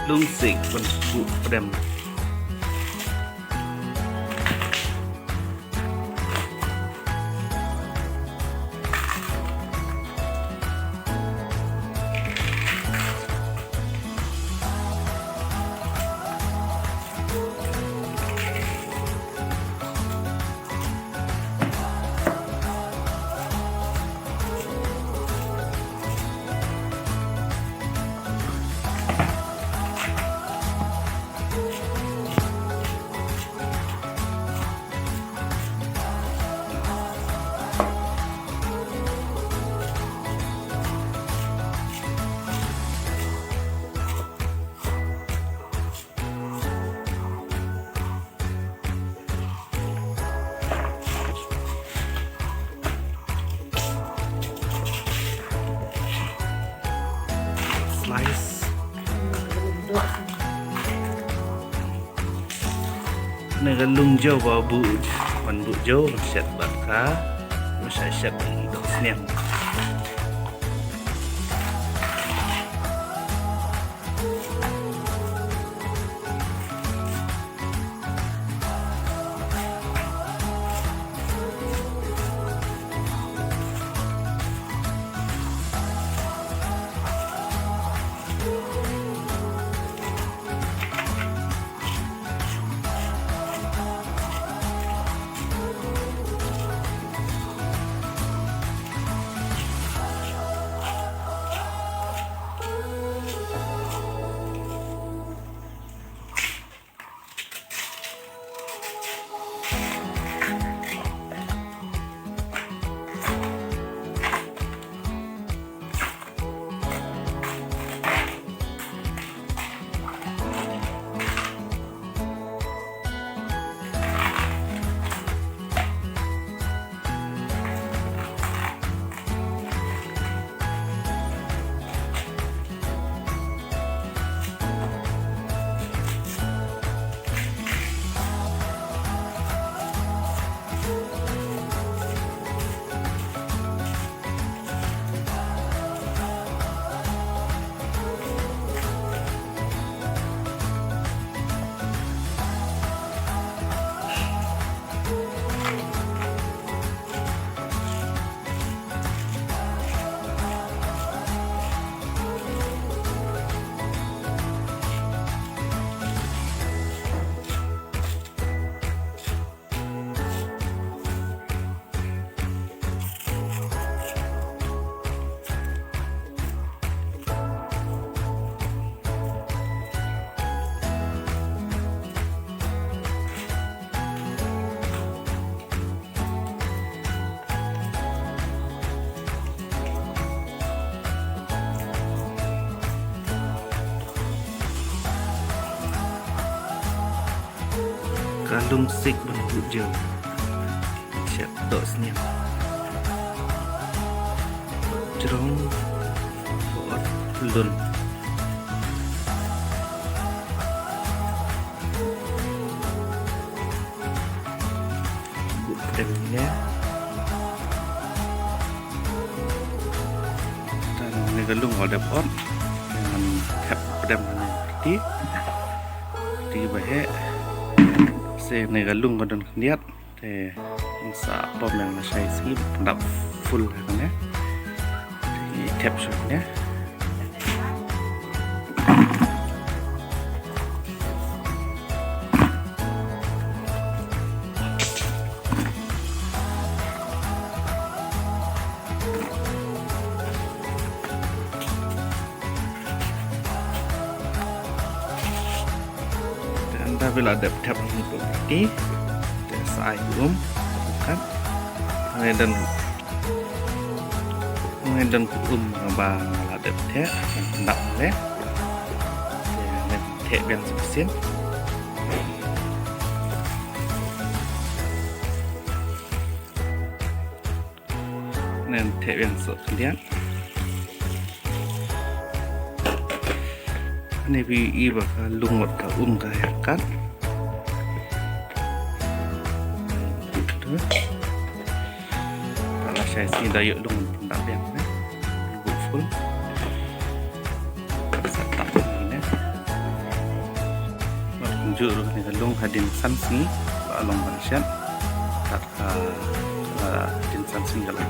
lungsik bentuk pedam. Slice Nega lung jauh bawa bu Banduk jauh Masyad bakar Masyad untuk senyum. Kalung sik bentuk jauh Siap dok senyum Cerong Buat lun Buat pedangnya Dan ini kalung ada pot Dengan tap pedangnya Di bahaya Saya nega lung ko doon kandiat sa pom yang na-siya sige pendap full kan ya di tap shot ya dan bila ada tap ini berarti saya bukan dan ngabang ada teh nak leh dan teh yang sepesin dan teh yang sekalian ini bi bakal lungot ka kaya kan kalau saya sih dayuk lungot tak yang full setup ini tuju ru ni galung hadin sansi along bansian tat din sansi galang